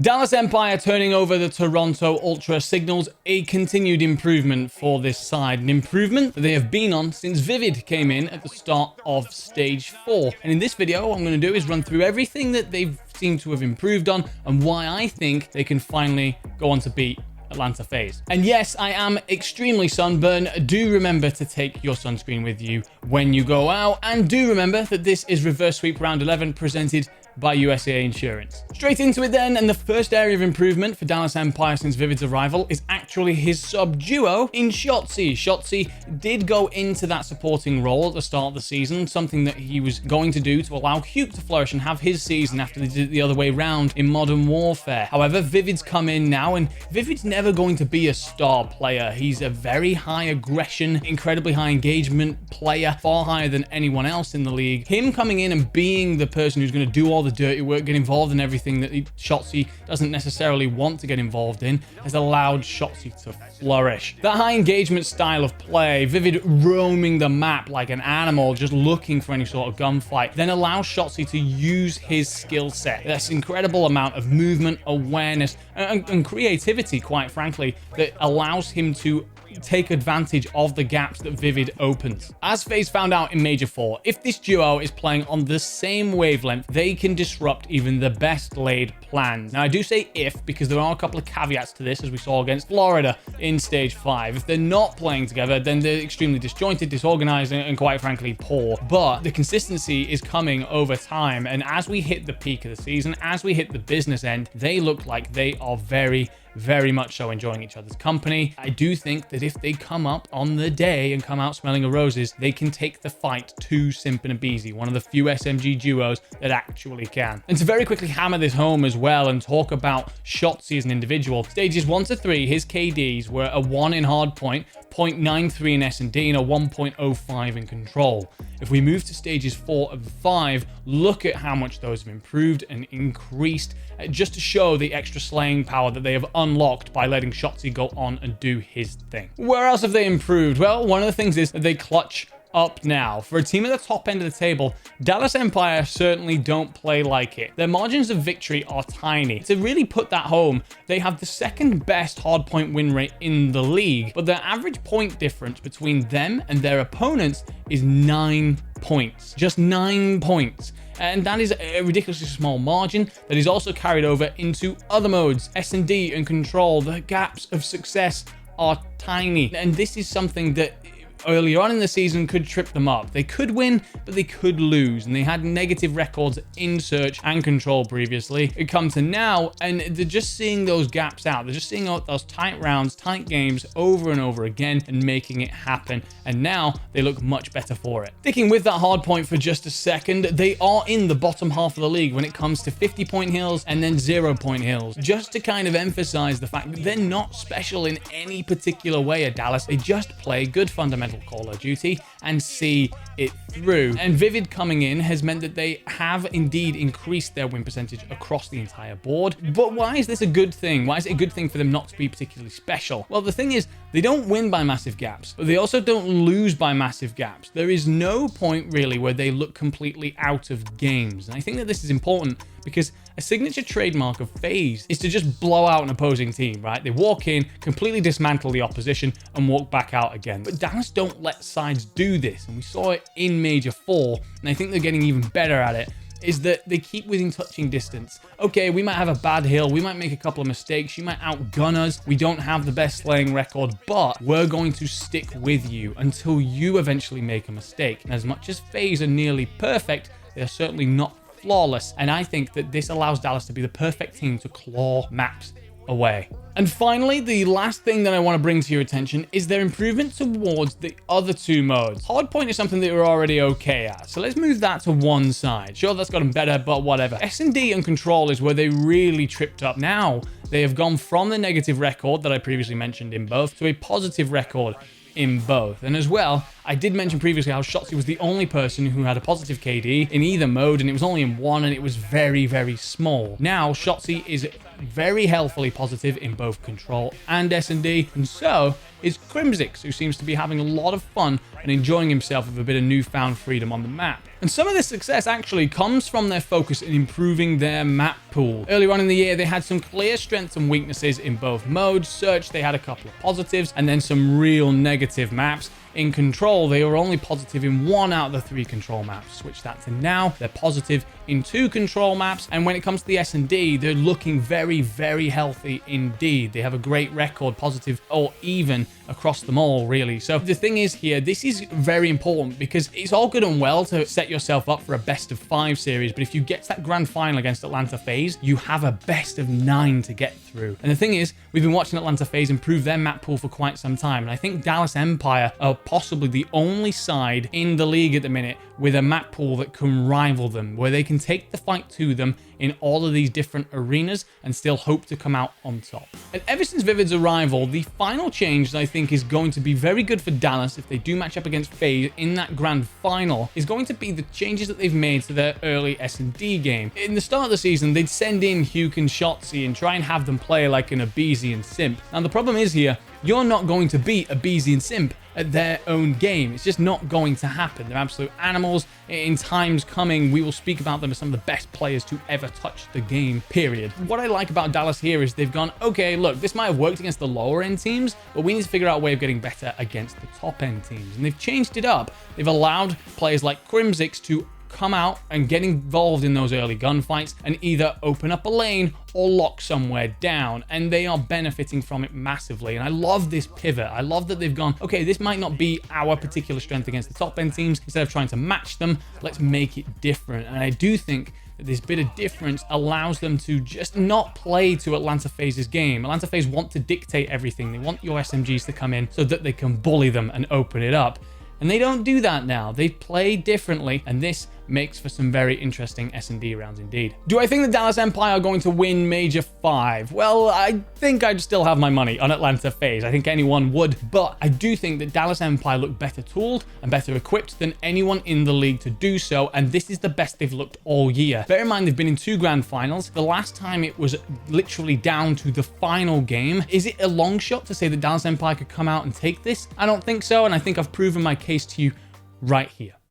Dallas Empire turning over the Toronto Ultra signals a continued improvement for this side, an improvement that they have been on since Vivid came in at the start of Stage 4. And in this video, what I'm going to do is run through everything that they've seemed to have improved on and why I think they can finally go on to beat Atlanta FaZe. And yes, I am extremely sunburned. Do remember to take your sunscreen with you when you go out. And do remember that this is Reverse Sweep Round 11 presented by USA Insurance. Straight into it then, and the first area of improvement for Dallas Empire since Vivid's arrival is actually his sub-duo in Shotzzy. Shotzzy did go into that supporting role at the start of the season, something that he was going to do to allow Cube to flourish and have his season after they did it the other way round in Modern Warfare. However, Vivid's come in now, and Vivid's never going to be a star player. He's a very high aggression, incredibly high engagement player, far higher than anyone else in the league. Him coming in and being the person who's going to do all the dirty work, get involved in everything that Shotzzy doesn't necessarily want to get involved in, has allowed Shotzzy to flourish. That high engagement style of play, Vivid roaming the map like an animal, just looking for any sort of gunfight, then allows Shotzzy to use his skill set. That's incredible amount of movement, awareness, and creativity, quite frankly, that allows him to take advantage of the gaps that Vivid opens. As FaZe found out in Major 4, if this duo is playing on the same wavelength, they can disrupt even the best laid plans. Now, I do say if, because there are a couple of caveats to this, as we saw against Florida in Stage 5. If they're not playing together, then they're extremely disjointed, disorganized, and quite frankly, poor. But the consistency is coming over time, and as we hit the peak of the season, as we hit the business end, they look like they are very much so enjoying each other's company. I do think that if they come up on the day and come out smelling of roses, they can take the fight to Simp and Abeezy, one of the few SMG duos that actually can. And to very quickly hammer this home as well and talk about Shotzzy as an individual, stages 1 to 3, his KDs were a 1 in hardpoint, 0.93 in S&D, and a 1.05 in control. If we move to stages 4 and 5, look at how much those have improved and increased, just to show the extra slaying power that they have unlocked by letting Shotzzy go on and do his thing. Where else have they improved? Well, one of the things is that they clutch up now. For a team at the top end of the table, Dallas Empire certainly don't play like it. Their margins of victory are tiny. To really put that home, they have the second best hardpoint win rate in the league, but their average point difference between them and their opponents is 9 points. Just 9 points. And that is a ridiculously small margin that is also carried over into other modes. S&D and control, the gaps of success are tiny. And this is something that earlier on in the season could trip them up. They could win, but they could lose, and they had negative records in search and control previously. It comes to now, and they're just seeing those gaps out. They're just seeing out those tight rounds, tight games over and over again and making it happen, and now they look much better for it. Sticking with that hard point for just a second, they are in the bottom half of the league when it comes to 50-point hills and then 0-point hills, just to kind of emphasize the fact that they're not special in any particular way at Dallas. They just play good fundamental Call of Duty and see it through. And Vivid coming in has meant that they have indeed increased their win percentage across the entire board. But why is this a good thing? Why is it a good thing for them not to be particularly special? Well, the thing is, they don't win by massive gaps, but they also don't lose by massive gaps. There is no point really where they look completely out of games. And I think that this is important because a signature trademark of FaZe is to just blow out an opposing team, right? They walk in, completely dismantle the opposition, and walk back out again. But Dallas don't let sides do this, and we saw it in Major 4, and I think they're getting even better at it, is that they keep within touching distance. Okay, we might have a bad hill, we might make a couple of mistakes, you might outgun us, we don't have the best slaying record, but we're going to stick with you until you eventually make a mistake. And as much as FaZe are nearly perfect, they're certainly not flawless, and I think that this allows Dallas to be the perfect team to claw maps away. And finally, the last thing that I want to bring to your attention is their improvement towards the other two modes. Hardpoint is something that we're already okay at, so let's move that to one side. Sure, that's gotten better, but whatever. S&D and control is where they really tripped up. Now, they have gone from the negative record that I previously mentioned in both to a positive record in both. And as well, I did mention previously how Shotzzy was the only person who had a positive KD in either mode, and it was only in one, and it was very, very small. Now, Shotzzy is very healthily positive in both Control and S&D, and so is Crimsix, who seems to be having a lot of fun and enjoying himself with a bit of newfound freedom on the map. And some of this success actually comes from their focus in improving their map pool. Earlier on in the year, they had some clear strengths and weaknesses in both modes. Search, they had a couple of positives, and then some real negative maps. In Control, they were only positive in 1 out of the 3 Control maps. Switch that to now, they're positive in 2 Control maps. And when it comes to the S&D, they're looking very, very healthy indeed. They have a great record, positive or even across them all, really. So the thing is here, this is very important because it's all good and well to set yourself up for a best of 5 series, but if you get to that grand final against Atlanta FaZe, you have a best of 9 to get through. And the thing is, we've been watching Atlanta FaZe improve their map pool for quite some time, and I think Dallas Empire are possibly the only side in the league at the minute with a map pool that can rival them, where they can take the fight to them in all of these different arenas and still hope to come out on top. And ever since Vivid's arrival, the final change that I think is going to be very good for Dallas if they do match up against FaZe in that grand final is going to be the changes that they've made to their early S&D game. In the start of the season, they'd send in Hugh and Shotzzy and try and have them play like an Abezian simp. Now the problem is here, you're not going to beat Abezian simp at their own game. It's just not going to happen. They're absolute animals. In times coming, we will speak about them as some of the best players to ever touch the game, period. What I like about Dallas here is they've gone, okay, look, this might have worked against the lower end teams, but we need to figure out a way of getting better against the top end teams. And they've changed it up. They've allowed players like Crimsix to come out and get involved in those early gunfights and either open up a lane or lock somewhere down, and they are benefiting from it massively. And I love this pivot. I love that they've gone, okay, this might not be our particular strength against the top end teams. Instead of trying to match them, let's make it different. And I do think that this bit of difference allows them to just not play to Atlanta FaZe's game. Atlanta FaZe want to dictate everything. They want your SMGs to come in so that they can bully them and open it up. And they don't do that now. They play differently, and this makes for some very interesting S&D rounds indeed. Do I think the Dallas Empire are going to win Major 5? Well, I think I'd still have my money on Atlanta FaZe. I think anyone would, but I do think that Dallas Empire look better tooled and better equipped than anyone in the league to do so, and this is the best they've looked all year. Bear in mind, they've been in 2 grand finals. The last time it was literally down to the final game. Is it a long shot to say that Dallas Empire could come out and take this? I don't think so, and I think I've proven my case to you right here.